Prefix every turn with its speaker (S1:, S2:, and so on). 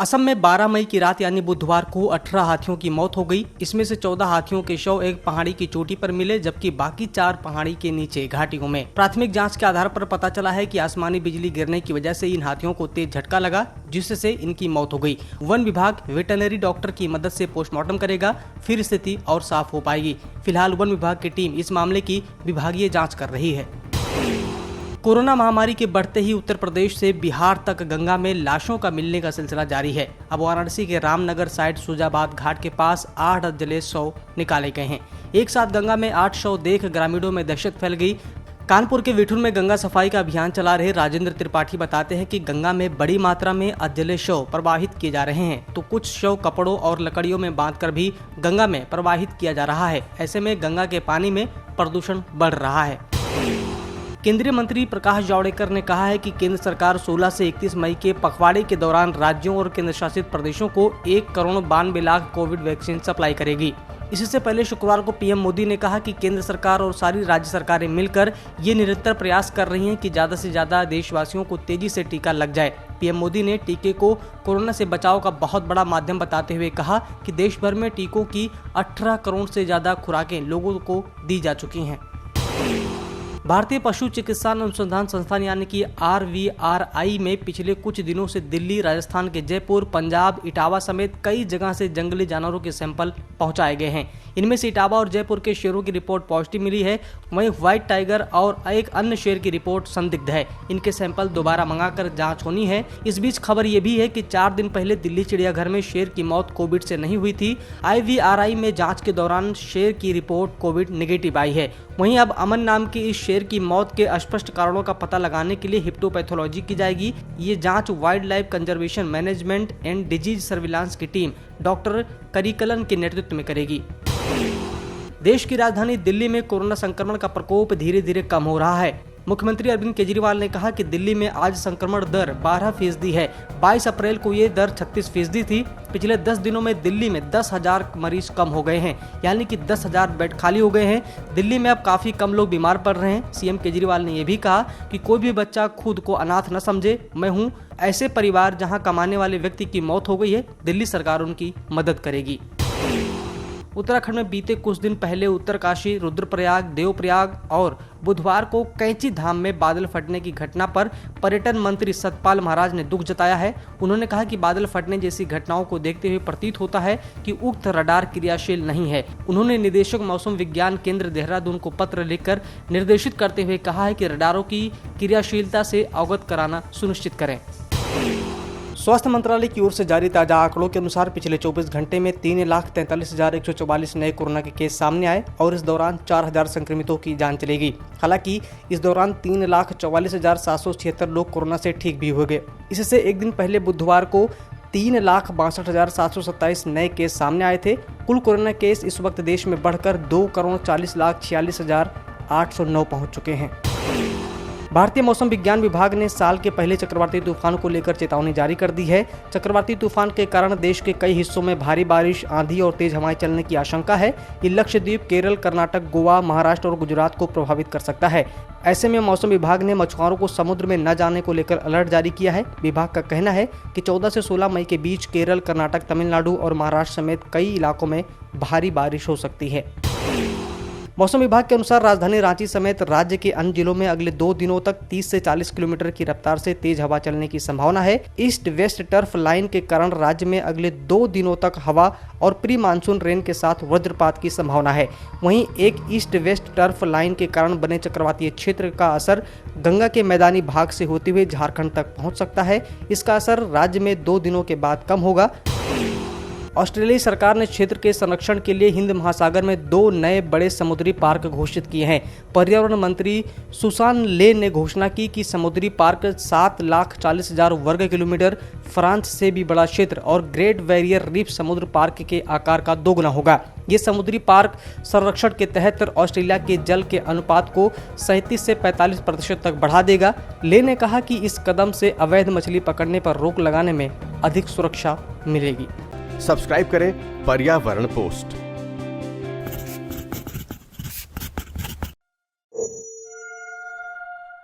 S1: असम में 12 मई की रात यानी बुधवार को 18 हाथियों की मौत हो गई। इसमें से 14 हाथियों के शव एक पहाड़ी की चोटी पर मिले, जबकि बाकी 4 पहाड़ी के नीचे घाटियों में। प्राथमिक जांच के आधार पर पता चला है कि आसमानी बिजली गिरने की वजह से इन हाथियों को तेज झटका लगा, जिससे इनकी मौत हो गई। वन विभाग वेटरनरी डॉक्टर की मदद से पोस्टमार्टम करेगा, फिर स्थिति और साफ हो पाएगी। फिलहाल वन विभाग की टीम इस मामले की विभागीय जाँच कर रही है। कोरोना महामारी के बढ़ते ही उत्तर प्रदेश से बिहार तक गंगा में लाशों का मिलने का सिलसिला जारी है। अब वाराणसी के रामनगर साइड सुजाबाद घाट के पास 8 जले शव निकाले गए हैं। एक साथ गंगा में 8 शव देख ग्रामीणों में दहशत फैल गई। कानपुर के विठुर में गंगा सफाई का अभियान चला रहे राजेंद्र त्रिपाठी बताते हैं कि गंगा में बड़ी मात्रा में अजले शव प्रवाहित किए जा रहे हैं, तो कुछ शव कपड़ों और लकड़ियों में बांधकर भी गंगा में प्रवाहित किया जा रहा है। ऐसे में गंगा के पानी में प्रदूषण बढ़ रहा है। केंद्रीय मंत्री प्रकाश जावड़ेकर ने कहा है कि केंद्र सरकार 16 से 31 मई के पखवाड़े के दौरान राज्यों और केंद्र शासित प्रदेशों को 1,92,00,000 कोविड वैक्सीन सप्लाई करेगी। इससे पहले शुक्रवार को पीएम मोदी ने कहा कि केंद्र सरकार और सारी राज्य सरकारें मिलकर ये निरंतर प्रयास कर रही हैं कि ज्यादा से ज्यादा देशवासियों को तेजी से टीका लग जाए। पीएम मोदी ने टीके को कोरोना से बचाव का बहुत बड़ा माध्यम बताते हुए कहा कि देश भर में टीकों की 18 करोड़ से ज्यादा खुराकें लोगों को दी जा चुकी हैं। भारतीय पशु चिकित्सा अनुसंधान संस्थान यानी कि RVRI में पिछले कुछ दिनों से दिल्ली, राजस्थान के जयपुर, पंजाब, इटावा समेत कई जगह से जंगली जानवरों के सैंपल पहुंचाए गए हैं। इनमें से इटावा और जयपुर के शेरों की रिपोर्ट पॉजिटिव मिली है, वहीं व्हाइट टाइगर और एक अन्य शेर की रिपोर्ट संदिग्ध है। इनके सैंपल दोबारा मंगाकर जांच होनी है। इस बीच खबर ये भी है कि 4 दिन पहले दिल्ली चिड़ियाघर में शेर की मौत कोविड से नहीं हुई थी। IVRI में जांच के दौरान शेर की रिपोर्ट कोविड नेगेटिव आई है। वहीं अब अमन नाम के इस शेर की मौत के अस्पष्ट कारणों का पता लगाने के लिए हिप्टोपैथोलॉजी की जाएगी। ये जांच wild life conservation management and disease surveillance की टीम डॉक्टर करिकलन के नेतृत्व में करेगी। देश की राजधानी दिल्ली में कोरोना संक्रमण का प्रकोप धीरे धीरे कम हो रहा है। मुख्यमंत्री अरविंद केजरीवाल ने कहा कि दिल्ली में आज संक्रमण दर 12% है। 22 अप्रैल को ये दर 36% थी। पिछले 10 दिनों में दिल्ली में 10,000 मरीज कम हो गए हैं, यानी कि 10,000 बेड खाली हो गए हैं। दिल्ली में अब काफी कम लोग बीमार पड़ रहे हैं। सीएम केजरीवाल ने यह भी कहा कि कोई भी बच्चा खुद को अनाथ न समझे। मैं हूँ ऐसे परिवार जहाँ कमाने वाले व्यक्ति की मौत हो गई है, दिल्ली सरकार उनकी मदद करेगी। उत्तराखंड में बीते कुछ दिन पहले उत्तरकाशी, रुद्रप्रयाग, देवप्रयाग और बुधवार को कैंची धाम में बादल फटने की घटना पर पर्यटन मंत्री सतपाल महाराज ने दुख जताया है। उन्होंने कहा कि बादल फटने जैसी घटनाओं को देखते हुए प्रतीत होता है कि उक्त रडार क्रियाशील नहीं है। उन्होंने निदेशक मौसम विज्ञान केंद्र देहरादून को पत्र लिखकर निर्देशित करते हुए कहा है कि रडारों की क्रियाशीलता से अवगत कराना सुनिश्चित करें। स्वास्थ्य मंत्रालय की ओर से जारी ताजा आंकड़ों के अनुसार पिछले 24 घंटे में 3,43,144 नए कोरोना के केस सामने आए और इस दौरान 4,000 संक्रमितों की जान चली गई। हालांकि इस दौरान 3,44,776 लोग कोरोना से ठीक भी हो गए। इससे एक दिन पहले बुधवार को 3,62,727 नए केस सामने आए थे। कुल कोरोना केस इस वक्त देश में बढ़कर 2,40,46,809 पहुँच चुके हैं। भारतीय मौसम विज्ञान विभाग ने साल के पहले चक्रवाती तूफान को लेकर चेतावनी जारी कर दी है। चक्रवाती तूफान के कारण देश के कई हिस्सों में भारी बारिश, आंधी और तेज हवाएं चलने की आशंका है। ये लक्षद्वीप, केरल, कर्नाटक, गोवा, महाराष्ट्र और गुजरात को प्रभावित कर सकता है। ऐसे में मौसम विभाग ने मछुआरों को समुद्र में न जाने को लेकर अलर्ट जारी किया है। विभाग का कहना है कि 14 से 16 मई के बीच केरल, कर्नाटक, तमिलनाडु और महाराष्ट्र समेत कई इलाकों में भारी बारिश हो सकती है। मौसम विभाग के अनुसार राजधानी रांची समेत राज्य के अन्य जिलों में अगले 2 दिनों तक 30 से 40 किलोमीटर की रफ्तार से तेज हवा चलने की संभावना है। ईस्ट वेस्ट टर्फ लाइन के कारण राज्य में अगले 2 दिनों तक हवा और प्री मानसून रेन के साथ वज्रपात की संभावना है। वहीं एक ईस्ट वेस्ट टर्फ लाइन के कारण बने चक्रवातीय क्षेत्र का असर गंगा के मैदानी भाग से होते हुए झारखंड तक पहुँच सकता है। इसका असर राज्य में 2 दिनों के बाद कम होगा। ऑस्ट्रेलियाई सरकार ने क्षेत्र के संरक्षण के लिए हिंद महासागर में 2 नए बड़े समुद्री पार्क घोषित किए हैं। पर्यावरण मंत्री सुसान ले ने घोषणा की कि समुद्री पार्क 7,40,000 वर्ग किलोमीटर, फ्रांस से भी बड़ा क्षेत्र और ग्रेट बैरियर रीफ समुद्र पार्क के आकार का 2 गुना होगा। ये समुद्री पार्क संरक्षण के तहत ऑस्ट्रेलिया के जल के अनुपात को 37 से 45% तक बढ़ा देगा। ले ने कहा कि इस कदम से अवैध मछली पकड़ने पर रोक लगाने में अधिक सुरक्षा मिलेगी।
S2: सब्सक्राइब करें पर्यावरण पोस्ट।